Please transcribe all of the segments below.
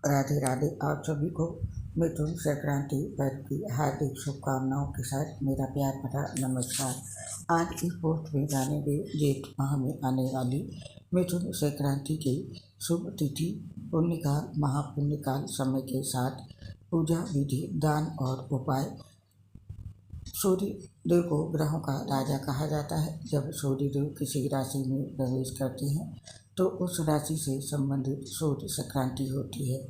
राधे राधे। आप सभी को मिथुन संक्रांति पर्व की हार्दिक शुभकामनाओं के साथ मेरा प्यार भरा नमस्कार। आज इस पोस्ट में जानेंगे जेठ माह में आने वाली मिथुन संक्रांति की शुभ तिथि, पुण्यकाल, महापुण्यकाल समय के साथ पूजा विधि, दान और उपाय। सूर्य देव को ग्रहों का राजा कहा जाता है। जब सूर्य देव किसी राशि में प्रवेश करते हैं तो उस राशि से संबंधित सूर्य संक्रांति होती है।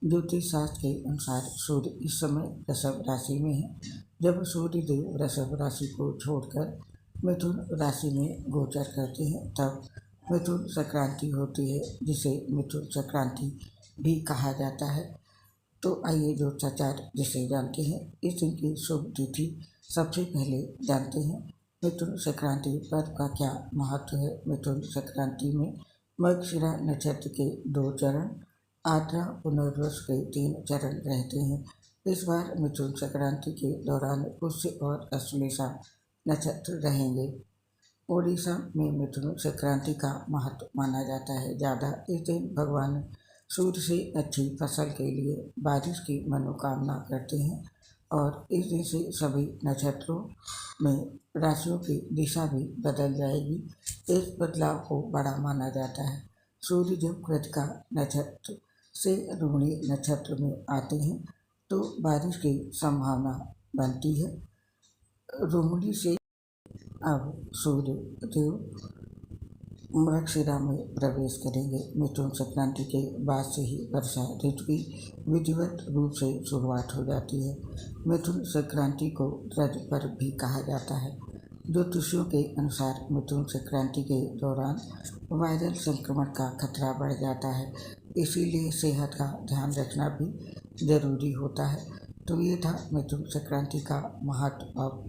ज्योतिष शास्त्र के अनुसार सूर्य इस समय वृषभ राशि में है। जब सूर्य देव वृषभ राशि को छोड़कर मिथुन राशि में गोचर करते हैं तब मिथुन संक्रांति होती है, जिसे मिथुन संक्रांति भी कहा जाता है। तो आइए ज्योतिषाचार्य जिसे जानते हैं इस दिन की शुभ तिथि सबसे पहले जानते हैं। मिथुन संक्रांति पर्व का क्या महत्व है। मिथुन संक्रांति में मृगशिरा नक्षत्र के 2 चरण, आद्रा पुनर्वसु के 3 चरण रहते हैं। इस बार मिथुन संक्रांति के दौरान पुष्य और अश्लेषा नक्षत्र रहेंगे। ओडिशा में मिथुन संक्रांति का महत्व माना जाता है ज़्यादा। इस दिन भगवान सूर्य से अच्छी फसल के लिए बारिश की मनोकामना करते हैं और इस दिन से सभी नक्षत्रों में राशियों की दिशा भी बदल जाएगी। इस बदलाव को बड़ा माना जाता है। सूर्य जब कृतिका नक्षत्र से रोहिणी नक्षत्र में आते हैं तो बारिश की संभावना बनती है। रोहिणी से अब सूर्य देव मृगशिरा में प्रवेश करेंगे। मिथुन संक्रांति के बाद से ही वर्षा ऋतु की विधिवत रूप से शुरुआत हो जाती है। मिथुन संक्रांति को रज पर्व भी कहा जाता है। ज्योतिषियों के अनुसार मिथुन संक्रांति के दौरान वायरल संक्रमण का खतरा बढ़ जाता है, इसीलिए सेहत का ध्यान रखना भी जरूरी होता है। तो ये था मिथुन संक्रांति का महत्व। आप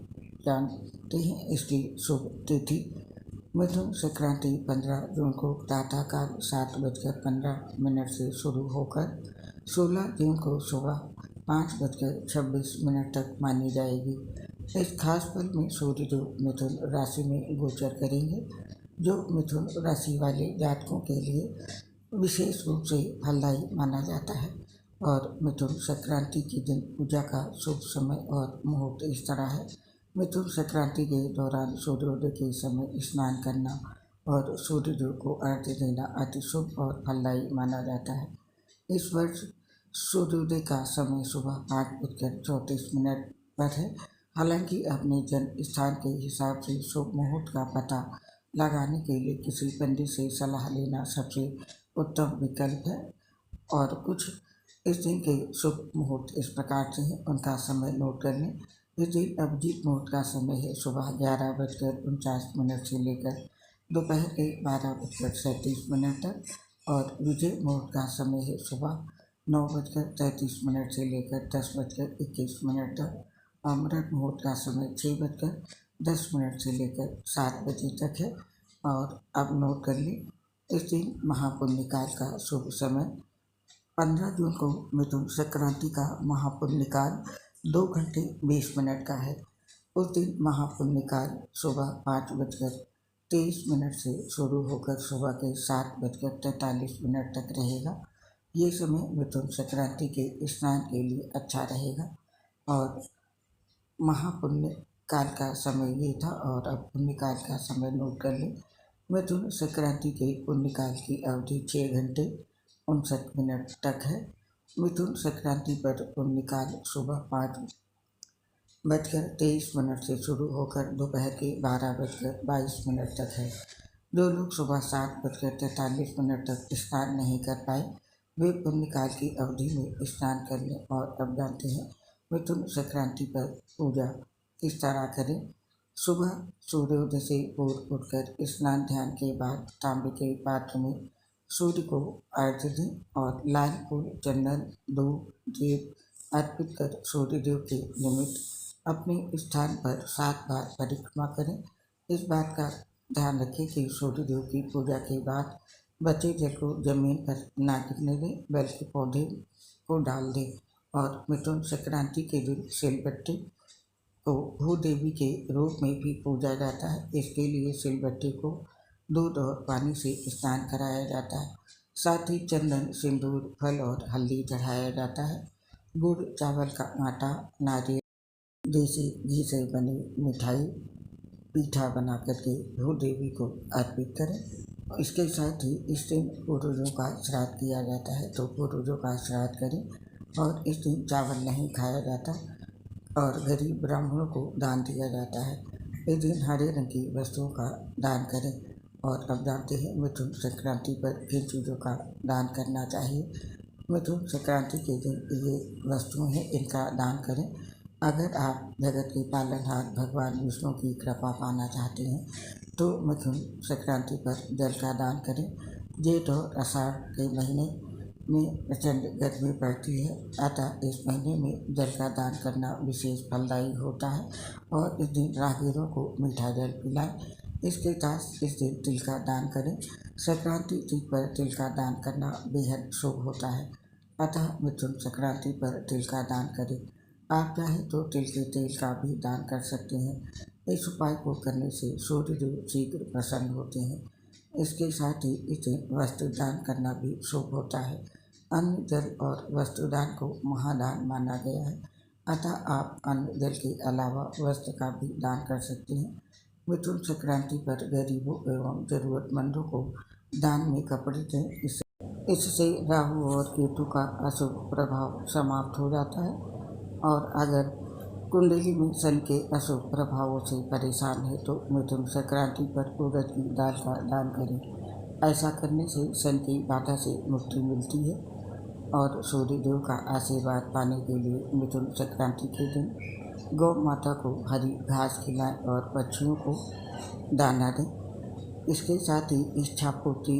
जानते हैं इसकी शुभ तिथि। मिथुन संक्रांति 15 जून को प्रातःकाल 7:15 से शुरू होकर 16 जून को सुबह 5:26 तक मानी जाएगी। इस खास पल में सूर्यदेव मिथुन राशि में गोचर करेंगे, जो मिथुन राशि वाले जातकों के लिए विशेष रूप से फलदायी माना जाता है। और मिथुन संक्रांति के दिन पूजा का शुभ समय और मुहूर्त इस तरह है। मिथुन संक्रांति के दौरान सूर्योदय के समय स्नान करना और सूर्यदेव को अर्घ्य देना अति शुभ और फलदायी माना जाता है। इस वर्ष सूर्योदय का समय सुबह 5:34 पर है। हालांकि अपने जन्म स्थान के हिसाब से शुभ मुहूर्त का पता लगाने के लिए किसी पंडित से सलाह लेना सबसे उत्तम विकल्प है। और कुछ इस दिन के शुभ मुहूर्त इस प्रकार से हैं, उनका समय नोट कर लें। इस दिन अभिजीत मुहूर्त का समय है सुबह 11:49 से लेकर दोपहर के 12:37 तक। और विजय मुहूर्त का समय है सुबह 9:33 से लेकर 10:21 तक। अमृत मुहूर्त का समय 6:10 से लेकर 7 बजे तक है। और अब नोट कर लें इस दिन महापुण्यकाल का शुभ समय 15 जून को मिथुन संक्रांति का महापुण्यकाल 2 घंटे 20 मिनट का है। उस दिन महापुण्यकाल सुबह 5:23 से शुरू होकर सुबह के 7:43 तक रहेगा। ये समय मिथुन संक्रांति के स्नान के लिए अच्छा रहेगा। और महापुण्य काल का समय ये था। और अब पुण्यकाल का समय नोट कर लें। मिथुन संक्रांति के पुण्यकाल की अवधि 6 घंटे 59 तक है। मिथुन संक्रांति पर पुण्यकाल सुबह 5:23 से शुरू होकर दोपहर के 12:22 तक है। जो लोग सुबह 7:43 तक स्नान नहीं कर पाए वे पुण्यकाल की अवधि में स्नान कर लें। और अब जानते हैं मिथुन संक्रांति पर पूजा किस तरह करें। सुबह सूर्योदय से पूर्व उठकर स्नान ध्यान के बाद तांबे के पात्र में सूर्य को अर्घ्य दें और लाल फूल, चंदन, दूध, दीप अर्पित कर सूर्यदेव के निमित्त अपने स्थान पर 7 बार परिक्रमा करें। इस बात का ध्यान रखें कि सूर्यदेव की पूजा के बाद बचे जल को जमीन पर ना गिरने दें, बल्कि पौधे को डाल दें। और मिथुन संक्रांति के दिन सिलबट्टी को भूदेवी के रूप में भी पूजा जाता है। इसके लिए सिलबट्टी को दूध और पानी से स्नान कराया जाता है। साथ ही चंदन, सिंदूर, फल और हल्दी चढ़ाया जाता है। गुड़, चावल का आटा, नारियल, देसी घी से बनी मिठाई, पीठा बना करके भू देवी को अर्पित करें। इसके साथ ही इस दिन पूर्वजों का श्राद्ध किया जाता है, तो पूर्वजों का श्राद्ध करें। और इस दिन चावल नहीं खाया जाता और गरीब ब्राह्मणों को दान दिया जाता है। इस दिन हरे रंग की वस्तुओं का दान करें। और अब जानते हैं मिथुन संक्रांति पर किन चीज़ों का दान करना चाहिए। मिथुन संक्रांति के दिन ये वस्तुएं हैं, इनका दान करें। अगर आप जगत के पालनहार भगवान विष्णु की कृपा पाना चाहते हैं तो मिथुन संक्रांति पर जल का दान करें। जेठ और आषाढ़ के महीने में प्रचंड गर्मी पड़ती है, अतः इस महीने में जल का दान करना विशेष फलदायी होता है। और इस दिन राहगीरों को मीठा जल पिलाएं। इसके साथ इस दिन तिल का दान करें। संक्रांति तिथि पर तिल का दान करना बेहद शुभ होता है, अतः मिथुन संक्रांति पर तिल का दान करें। आप चाहें तो तिल के तेल का भी दान कर सकते हैं। इस उपाय को करने से सूर्यदेव शीघ्र प्रसन्न होते हैं। इसके साथ ही इसे वस्त्र दान करना भी शुभ होता है। अन्न, जल और वस्त्र दान को महादान माना गया है, अतः आप अन्न जल के अलावा वस्त्र का भी दान कर सकते हैं। मिथुन संक्रांति पर गरीबों एवं जरूरतमंदों को दान में कपड़े दें। इससे राहु और केतु का अशुभ प्रभाव समाप्त हो जाता है। और अगर कुंडली में शन के अशुभ प्रभावों से परेशान है तो मिथुन संक्रांति पर उड़द की दाल का दान करें। ऐसा करने से शन की बाधा से मुक्ति मिलती है। और सूर्यदेव का आशीर्वाद पाने के लिए मिथुन संक्रांति के दिन गौ माता को हरी घास खिलाएं और पक्षियों को दाना दें। इसके साथ ही इच्छा पूर्ति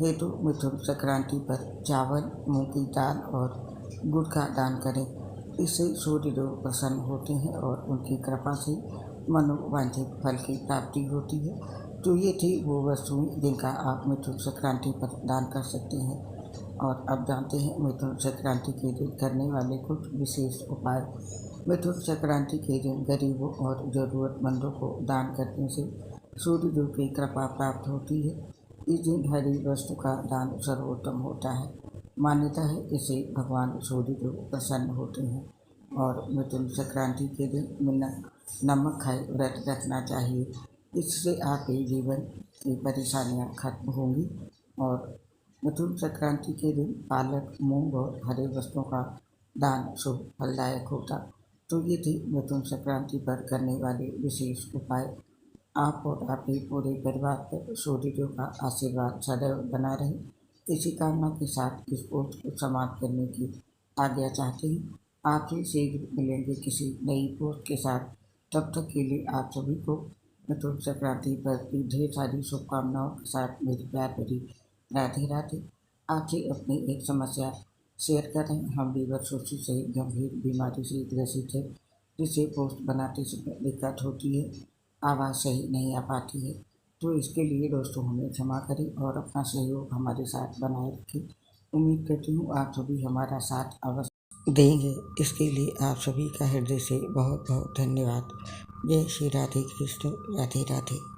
हेतु मिथुन संक्रांति पर चावल, मूंग की दाल और गुड़ का दान करें। इससे सूर्यदेव प्रसन्न होते हैं और उनकी कृपा से मनोवांछित फल की प्राप्ति होती है। तो ये थी वो वस्तुएं जिनका आप मिथुन संक्रांति पर दान कर सकते हैं। और अब जानते हैं मिथुन संक्रांति के दिन करने वाले कुछ विशेष उपाय। मिथुन संक्रांति के दिन गरीबों और ज़रूरतमंदों को दान करने से सूर्यदेव की कृपा प्राप्त होती है। इस दिन हरी वस्तु का दान सर्वोत्तम होता है। मान्यता है इसे भगवान सूर्यदेव प्रसन्न होते हैं। और मिथुन संक्रांति के दिन बिना नमक खाए व्रत रखना चाहिए। इससे आपके जीवन की परेशानियां खत्म होंगी। और मिथुन संक्रांति के दिन पालक, मूंग और हरे वस्तुओं का दान शुभ फलदायक होता। तो ये थी मिथुन संक्रांति पर करने वाले विशेष उपाय। आप और आपके पूरे परिवार पर सूर्यदेव का आशीर्वाद सदैव बना रहे। इसी कामना के साथ इस पोस्ट को समाप्त करने की आज्ञा चाहते हैं। आपसे शीघ्र मिलेंगे किसी नई पोस्ट के साथ। तब तक के लिए आप सभी को मिथुन संक्रांति पर की ढेर सारी शुभकामनाओं के साथ मेरी प्यार भरी राधे राधे। आपसे अपनी एक समस्या शेयर कर रहे हैं। हम लीवर cirrhosis से गंभीर बीमारी से ग्रसित है, जिसे पोस्ट बनाते समय दिक्कत होती है, आवाज़ सही नहीं आ पाती है। तो इसके लिए दोस्तों हमें क्षमा करें और अपना सहयोग हमारे साथ बनाए रखें। उम्मीद करती हूँ आप सभी हमारा साथ अवश्य देंगे। इसके लिए आप सभी का हृदय से बहुत बहुत धन्यवाद। जय श्री राधे कृष्ण, राधे राधे।